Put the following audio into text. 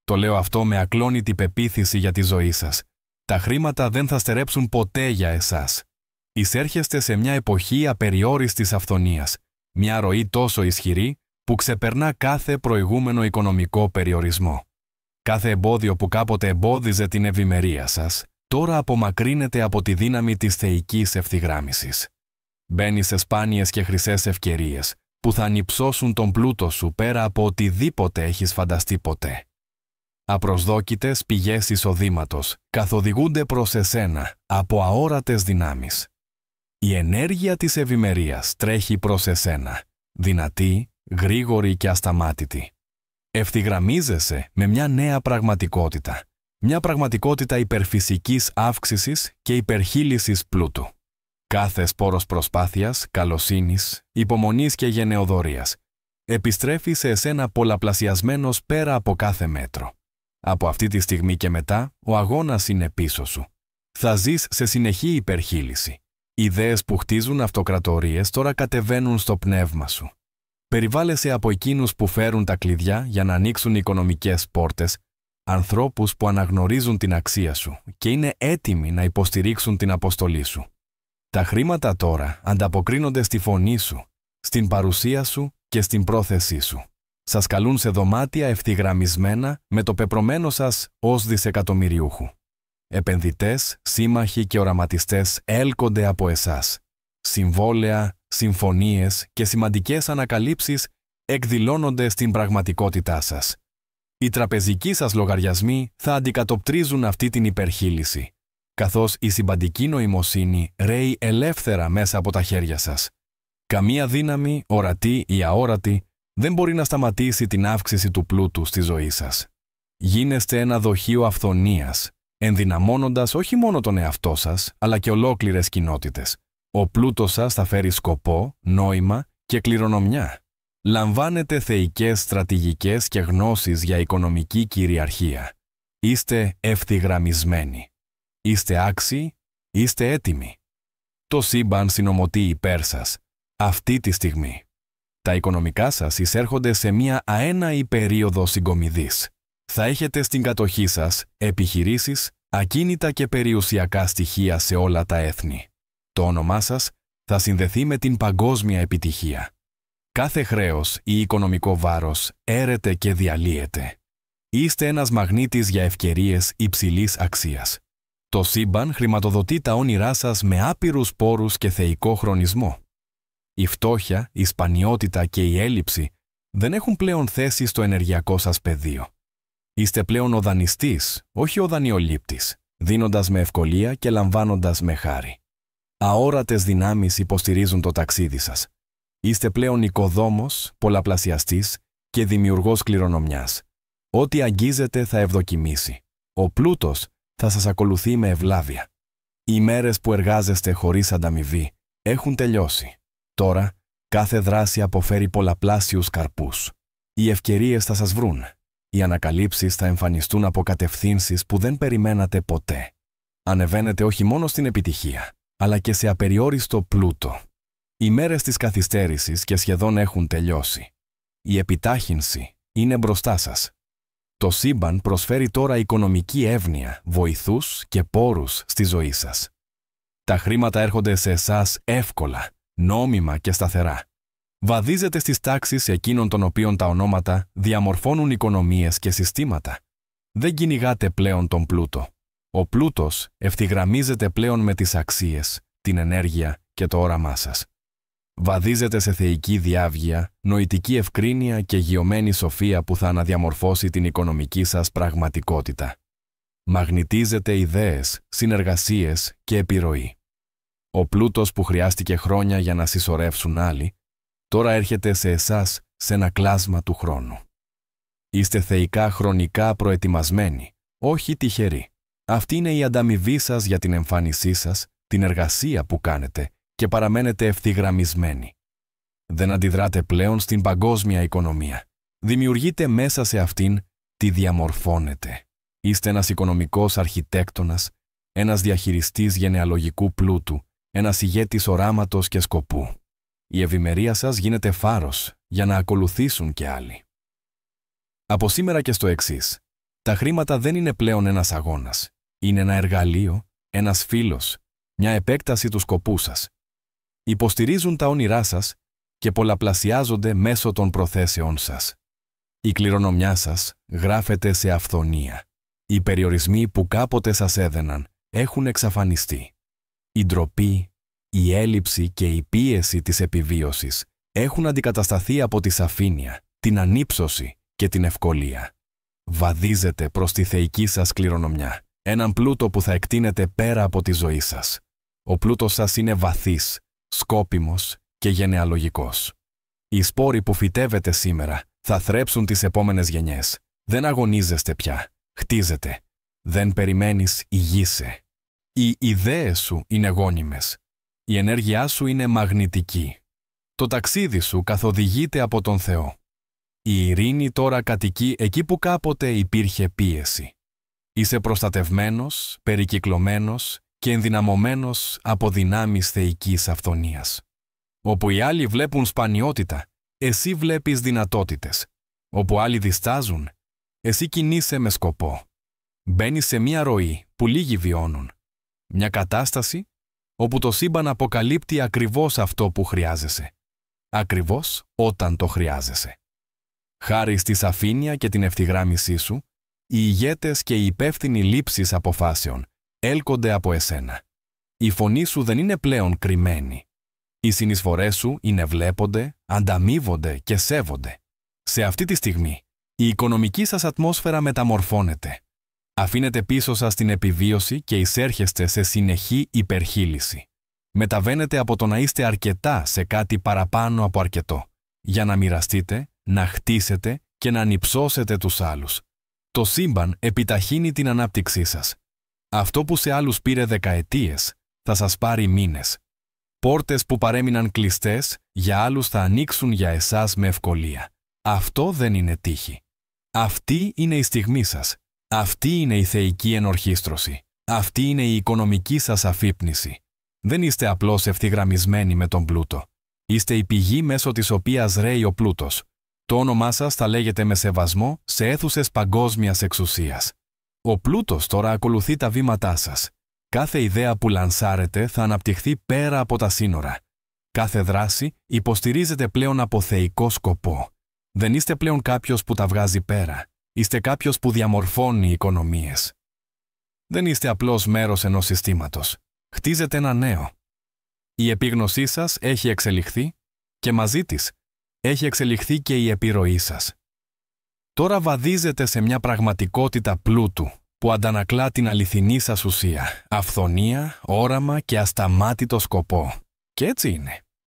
Το λέω αυτό με ακλόνητη πεποίθηση για τη ζωή σας. Τα χρήματα δεν θα στερέψουν ποτέ για εσάς. Εισέρχεστε σε μια εποχή απεριόριστης αυθονίας, μια ροή τόσο ισχυρή που ξεπερνά κάθε προηγούμενο οικονομικό περιορισμό. Κάθε εμπόδιο που κάποτε εμπόδιζε την ευημερία σας, τώρα απομακρύνεται από τη δύναμη της θεϊκής ευθυγράμμισης. Μπαίνεις σε σπάνιες και χρυσές ευκαιρίες που θα ανυψώσουν τον πλούτο σου πέρα από οτιδήποτε έχεις φανταστεί ποτέ. Απροσδόκητες πηγές εισοδήματος καθοδηγούνται προς εσένα από αόρατες δυνάμεις. Η ενέργεια της ευημερίας τρέχει προς εσένα, δυνατή, γρήγορη και ασταμάτητη. Ευθυγραμμίζεσαι με μια νέα πραγματικότητα, μια πραγματικότητα υπερφυσικής αύξησης και υπερχείλησης πλούτου. Κάθε σπόρος προσπάθειας, καλοσύνης, υπομονής και γενεοδορίας επιστρέφει σε εσένα πολλαπλασιασμένος πέρα από κάθε μέτρο. Από αυτή τη στιγμή και μετά, ο αγώνας είναι πίσω σου. Θα ζεις σε συνεχή υπερχείληση. Ιδέες που χτίζουν αυτοκρατορίες τώρα κατεβαίνουν στο πνεύμα σου. Περιβάλλεσαι από εκείνους που φέρουν τα κλειδιά για να ανοίξουν οικονομικές πόρτες, ανθρώπους που αναγνωρίζουν την αξία σου και είναι έτοιμοι να υποστηρίξουν την αποστολή σου. Τα χρήματα τώρα ανταποκρίνονται στη φωνή σου, στην παρουσία σου και στην πρόθεσή σου. Σας καλούν σε δωμάτια ευθυγραμμισμένα με το πεπρωμένο σας ως δισεκατομμυριούχου. Επενδυτές, σύμμαχοι και οραματιστές έλκονται από εσάς. Συμβόλαια, συμφωνίες και σημαντικές ανακαλύψεις εκδηλώνονται στην πραγματικότητά σας. Οι τραπεζικοί σας λογαριασμοί θα αντικατοπτρίζουν αυτή την υπερχείληση, καθώς η συμπαντική νοημοσύνη ρέει ελεύθερα μέσα από τα χέρια σας. Καμία δύναμη, ορατή ή αόρατη, δεν μπορεί να σταματήσει την αύξηση του πλούτου στη ζωή σας. Γίνεστε ένα δοχείο αυθονίας, ενδυναμώνοντας όχι μόνο τον εαυτό σας, αλλά και ολόκληρες κοινότητες. Ο πλούτος σας θα φέρει σκοπό, νόημα και κληρονομιά. Λαμβάνετε θεϊκές στρατηγικές και γνώσεις για οικονομική κυριαρχία. Είστε ευθυγραμμισμένοι. Είστε άξιοι, είστε έτοιμοι. Το σύμπαν συνομωτεί υπέρ σας, αυτή τη στιγμή. Τα οικονομικά σας εισέρχονται σε μια αέναη περίοδο συγκομιδής. Θα έχετε στην κατοχή σας επιχειρήσεις, ακίνητα και περιουσιακά στοιχεία σε όλα τα έθνη. Το όνομά σας θα συνδεθεί με την παγκόσμια επιτυχία. Κάθε χρέος ή οικονομικό βάρος έρεται και διαλύεται. Είστε ένας μαγνήτης για ευκαιρίες υψηλής αξίας. Το σύμπαν χρηματοδοτεί τα όνειρά σας με άπειρους πόρους και θεϊκό χρονισμό. Η φτώχεια, η σπανιότητα και η έλλειψη δεν έχουν πλέον θέση στο ενεργειακό σας πεδίο. Είστε πλέον ο δανειστής, όχι ο δανειολήπτης, δίνοντας με ευκολία και λαμβάνοντας με χάρη. Αόρατες δυνάμεις υποστηρίζουν το ταξίδι σας. Είστε πλέον οικοδόμος, πολλαπλασιαστής και δημιουργός κληρονομιάς. Ό,τι αγγίζετε θα ευδοκιμήσει. Ο πλούτος θα σας ακολουθεί με ευλάβεια. Οι μέρες που εργάζεστε χωρίς ανταμοιβή έχουν τελειώσει. Τώρα, κάθε δράση αποφέρει πολλαπλάσιους καρπούς. Οι ευκαιρίες θα σας βρουν. Οι ανακαλύψεις θα εμφανιστούν από κατευθύνσεις που δεν περιμένατε ποτέ. Ανεβαίνετε όχι μόνο στην επιτυχία, αλλά και σε απεριόριστο πλούτο. Οι μέρες της καθυστέρησης και σχεδόν έχουν τελειώσει. Η επιτάχυνση είναι μπροστά σας. Το σύμπαν προσφέρει τώρα οικονομική εύνοια, βοηθούς και πόρους στη ζωή σας. Τα χρήματα έρχονται σε εσάς εύκολα, νόμιμα και σταθερά. Βαδίζετε στις τάξεις εκείνων των οποίων τα ονόματα διαμορφώνουν οικονομίες και συστήματα. Δεν κυνηγάτε πλέον τον πλούτο. Ο πλούτος ευθυγραμμίζεται πλέον με τις αξίες, την ενέργεια και το όραμά σας. Βαδίζετε σε θεϊκή διάβγεια, νοητική ευκρίνεια και γιωμένη σοφία που θα αναδιαμορφώσει την οικονομική σας πραγματικότητα. Μαγνητίζετε ιδέες, συνεργασίες και επιρροή. Ο πλούτος που χρειάστηκε χρόνια για να συσσωρεύσουν άλλοι, τώρα έρχεται σε εσάς σε ένα κλάσμα του χρόνου. Είστε θεϊκά χρονικά προετοιμασμένοι, όχι τυχεροί. Αυτή είναι η ανταμοιβή σας για την εμφάνισή σας, την εργασία που κάνετε και παραμένετε ευθυγραμμισμένοι. Δεν αντιδράτε πλέον στην παγκόσμια οικονομία. Δημιουργείτε μέσα σε αυτήν, τη διαμορφώνετε. Είστε ένας οικονομικός αρχιτέκτονας, ένας διαχειριστής γενεαλογικού πλούτου, ένας ηγέτης οράματος και σκοπού. Η ευημερία σας γίνεται φάρος για να ακολουθήσουν και άλλοι. Από σήμερα και στο εξής, Τα χρήματα δεν είναι πλέον ένας αγώνας. Είναι ένα εργαλείο, ένας φίλος, μια επέκταση του σκοπού σας. Υποστηρίζουν τα όνειρά σας και πολλαπλασιάζονται μέσω των προθέσεών σας. Η κληρονομιά σας γράφεται σε αυθονία. Οι περιορισμοί που κάποτε σας έδαιναν έχουν εξαφανιστεί. Η ντροπή, η έλλειψη και η πίεση της επιβίωσης έχουν αντικατασταθεί από τη σαφήνεια, την ανύψωση και την ευκολία. Βαδίζετε προς τη θεϊκή σας κληρονομιά, έναν πλούτο που θα εκτείνετε πέρα από τη ζωή σας. Ο πλούτος σας είναι βαθύς, σκόπιμος και γενεαλογικός. Οι σπόροι που φυτεύετε σήμερα θα θρέψουν τις επόμενες γενιές. Δεν αγωνίζεστε πια, χτίζετε. Δεν περιμένεις, ηγείσαι. Οι ιδέες σου είναι γόνιμες. Η ενέργειά σου είναι μαγνητική. Το ταξίδι σου καθοδηγείται από τον Θεό. Η ειρήνη τώρα κατοικεί εκεί που κάποτε υπήρχε πίεση. Είσαι προστατευμένος, περικυκλωμένος και ενδυναμωμένος από δυνάμεις θεϊκής αυθονίας. Όπου οι άλλοι βλέπουν σπανιότητα, εσύ βλέπεις δυνατότητες. Όπου άλλοι διστάζουν, εσύ κινείσαι με σκοπό. Μπαίνεις σε μια ροή που λίγοι βιώνουν. Μια κατάσταση όπου το σύμπαν αποκαλύπτει ακριβώς αυτό που χρειάζεσαι. Ακριβώς όταν το χρειάζεσαι. Χάρη στη σαφήνεια και την ευθυγράμμισή σου, οι ηγέτες και οι υπεύθυνοι λήψης αποφάσεων έλκονται από εσένα. Η φωνή σου δεν είναι πλέον κρυμμένη. Οι συνεισφορές σου είναι βλέπονται, ανταμείβονται και σέβονται. Σε αυτή τη στιγμή, η οικονομική σας ατμόσφαιρα μεταμορφώνεται. Αφήνετε πίσω σας την επιβίωση και εισέρχεστε σε συνεχή υπερχείληση. Μεταβαίνετε από το να είστε αρκετά σε κάτι παραπάνω από αρκετό, για να μοιραστείτε, να χτίσετε και να ανυψώσετε τους άλλους. Το σύμπαν επιταχύνει την ανάπτυξή σας. Αυτό που σε άλλους πήρε δεκαετίες, θα σας πάρει μήνες. Πόρτες που παρέμειναν κλειστές, για άλλους θα ανοίξουν για εσάς με ευκολία. Αυτό δεν είναι τύχη. Αυτή είναι η στιγμή σας. Αυτή είναι η θεϊκή ενορχήστρωση. Αυτή είναι η οικονομική σας αφύπνιση. Δεν είστε απλώς ευθυγραμμισμένοι με τον πλούτο. Είστε η πηγή μέσω της οποίας ρέει ο πλούτος. Το όνομά σας θα λέγεται με σεβασμό σε αίθουσες παγκόσμιας εξουσίας. Ο πλούτος τώρα ακολουθεί τα βήματά σας. Κάθε ιδέα που λανσάρετε θα αναπτυχθεί πέρα από τα σύνορα. Κάθε δράση υποστηρίζεται πλέον από θεϊκό σκοπό. Δεν είστε πλέον κάποιος που τα βγάζει πέρα. Είστε κάποιος που διαμορφώνει οικονομίες. Δεν είστε απλώς μέρος ενός συστήματος. Χτίζετε ένα νέο. Η επίγνωσή σας έχει εξελιχθεί και μαζί της έχει εξελιχθεί και η επιρροή σας. Τώρα βαδίζετε σε μια πραγματικότητα πλούτου που αντανακλά την αληθινή σας ουσία, αυθονία, όραμα και ασταμάτητο σκοπό. Και έτσι είναι.